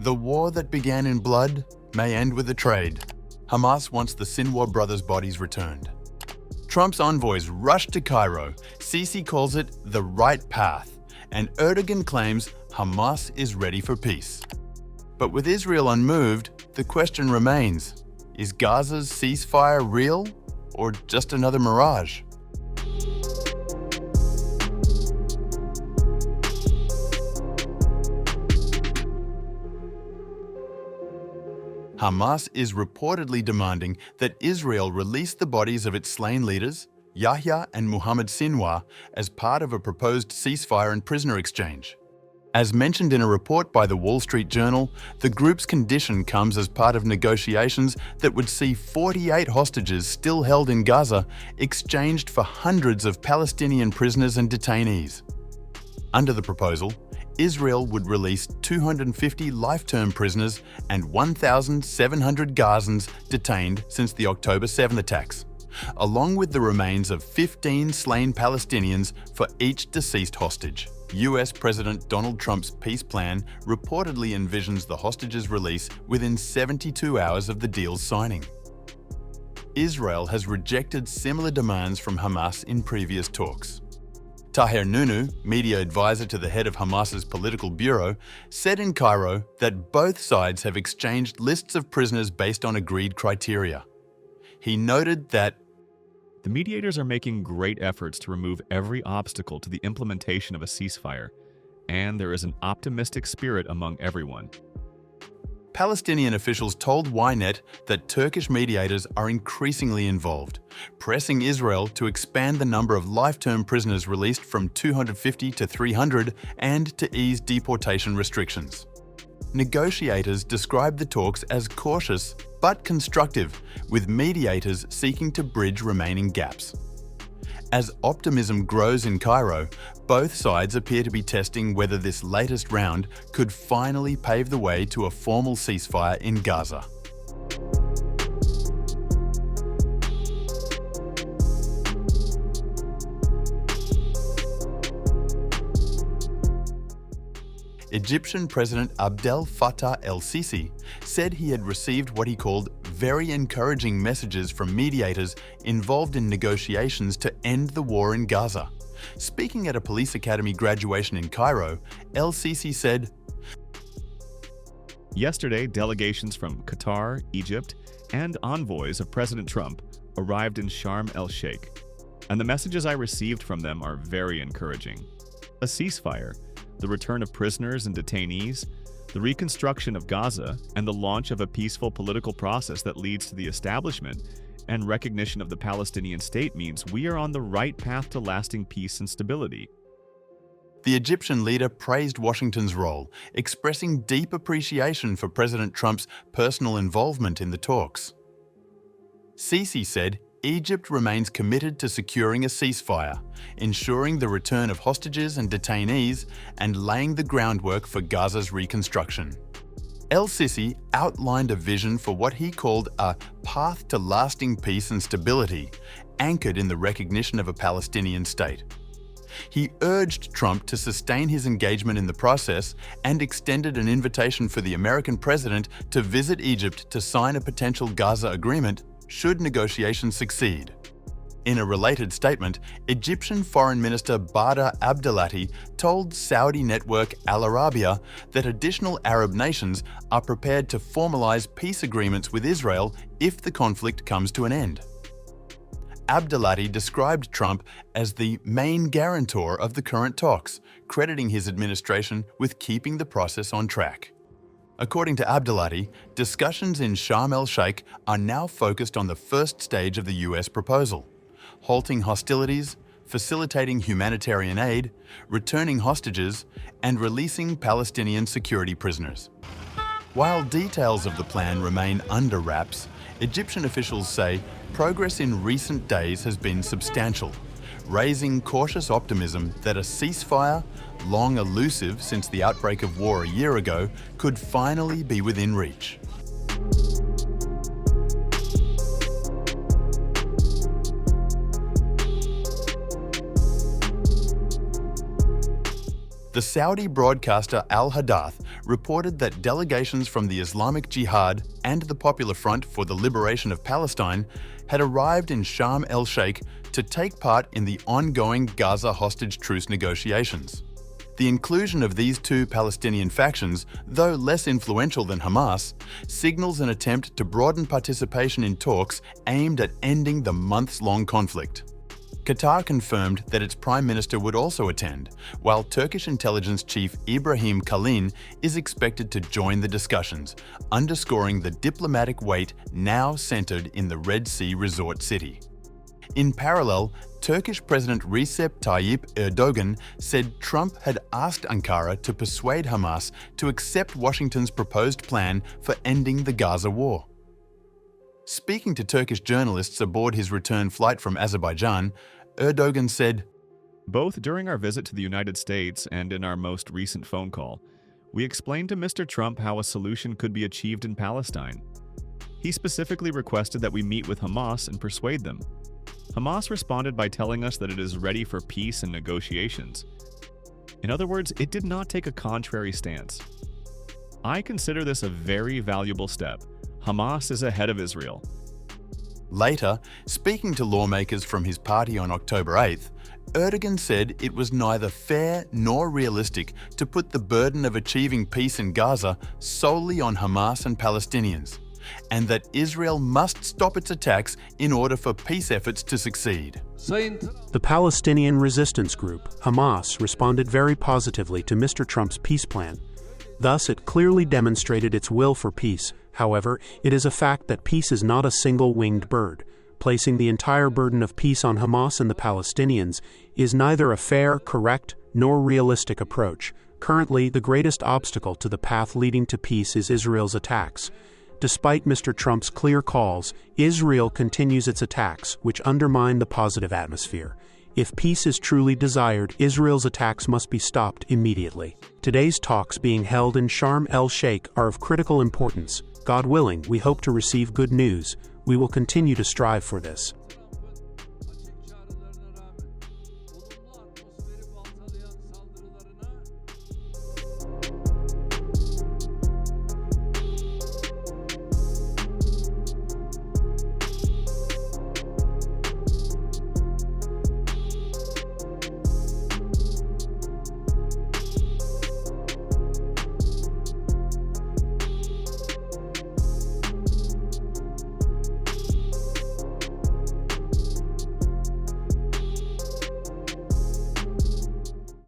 The war that began in blood may end with a trade. Hamas wants the Sinwar brothers' bodies returned. Trump's envoys rushed to Cairo. Sisi calls it the right path, and Erdogan claims Hamas is ready for peace. But with Israel unmoved, the question remains, is Gaza's ceasefire real or just another mirage? Hamas is reportedly demanding that Israel release the bodies of its slain leaders, Yahya and Muhammad Sinwar, as part of a proposed ceasefire and prisoner exchange. As mentioned in a report by the Wall Street Journal, the group's condition comes as part of negotiations that would see 48 hostages still held in Gaza exchanged for hundreds of Palestinian prisoners and detainees. Under the proposal, Israel would release 250 life-term prisoners and 1,700 Gazans detained since the October 7 attacks, along with the remains of 15 slain Palestinians for each deceased hostage. US President Donald Trump's peace plan reportedly envisions the hostages' release within 72 hours of the deal's signing. Israel has rejected similar demands from Hamas in previous talks. Taher Nunu, media advisor to the head of Hamas's political bureau, said in Cairo that both sides have exchanged lists of prisoners based on agreed criteria. He noted that the mediators are making great efforts to remove every obstacle to the implementation of a ceasefire, and there is an optimistic spirit among everyone. Palestinian officials told Ynet that Turkish mediators are increasingly involved, pressing Israel to expand the number of life-term prisoners released from 250 to 300 and to ease deportation restrictions. Negotiators described the talks as cautious but constructive, with mediators seeking to bridge remaining gaps. As optimism grows in Cairo, both sides appear to be testing whether this latest round could finally pave the way to a formal ceasefire in Gaza. Egyptian President Abdel Fattah El-Sissi said he had received what he called very encouraging messages from mediators involved in negotiations to end the war in Gaza. Speaking at a police academy graduation in Cairo, El-Sissi said, "Yesterday, delegations from Qatar, Egypt, and envoys of President Trump arrived in Sharm el-Sheikh, and the messages I received from them are very encouraging. A ceasefire, the return of prisoners and detainees, the reconstruction of Gaza, and the launch of a peaceful political process that leads to the establishment and recognition of the Palestinian state means we are on the right path to lasting peace and stability." The Egyptian leader praised Washington's role, expressing deep appreciation for President Trump's personal involvement in the talks. Sisi said Egypt remains committed to securing a ceasefire, ensuring the return of hostages and detainees, and laying the groundwork for Gaza's reconstruction. El-Sissi outlined a vision for what he called a path to lasting peace and stability, anchored in the recognition of a Palestinian state. He urged Trump to sustain his engagement in the process and extended an invitation for the American president to visit Egypt to sign a potential Gaza agreement should negotiations succeed. In a related statement, Egyptian Foreign Minister Badr Abdelati told Saudi network Al Arabiya that additional Arab nations are prepared to formalize peace agreements with Israel if the conflict comes to an end. Abdelati described Trump as the main guarantor of the current talks, crediting his administration with keeping the process on track. According to Abdelati, discussions in Sharm el-Sheikh are now focused on the first stage of the US proposal: halting hostilities, facilitating humanitarian aid, returning hostages, and releasing Palestinian security prisoners. While details of the plan remain under wraps, Egyptian officials say progress in recent days has been substantial, raising cautious optimism that a ceasefire, long elusive since the outbreak of war a year ago, could finally be within reach. The Saudi broadcaster Al-Hadath reported that delegations from the Islamic Jihad and the Popular Front for the Liberation of Palestine had arrived in Sharm el-Sheikh to take part in the ongoing Gaza hostage truce negotiations. The inclusion of these two Palestinian factions, though less influential than Hamas, signals an attempt to broaden participation in talks aimed at ending the months-long conflict. Qatar confirmed that its Prime Minister would also attend, while Turkish intelligence chief Ibrahim Kalin is expected to join the discussions, underscoring the diplomatic weight now centered in the Red Sea resort city. In parallel, Turkish President Recep Tayyip Erdogan said Trump had asked Ankara to persuade Hamas to accept Washington's proposed plan for ending the Gaza war. Speaking to Turkish journalists aboard his return flight from Azerbaijan, Erdogan said, "Both during our visit to the United States and in our most recent phone call, we explained to Mr. Trump how a solution could be achieved in Palestine. He specifically requested that we meet with Hamas and persuade them. Hamas responded by telling us that it is ready for peace and negotiations. In other words, it did not take a contrary stance. I consider this a very valuable step. Hamas is ahead of Israel." Later, speaking to lawmakers from his party on October 8th, Erdogan said it was neither fair nor realistic to put the burden of achieving peace in Gaza solely on Hamas and Palestinians, and that Israel must stop its attacks in order for peace efforts to succeed. The Palestinian resistance group, Hamas, responded very positively to Mr. Trump's peace plan. Thus, it clearly demonstrated its will for peace. However, it is a fact that peace is not a single-winged bird. Placing the entire burden of peace on Hamas and the Palestinians is neither a fair, correct, nor realistic approach. Currently, the greatest obstacle to the path leading to peace is Israel's attacks. Despite Mr. Trump's clear calls, Israel continues its attacks, which undermine the positive atmosphere. If peace is truly desired, Israel's attacks must be stopped immediately. Today's talks being held in Sharm el-Sheikh are of critical importance. God willing, we hope to receive good news. We will continue to strive for this.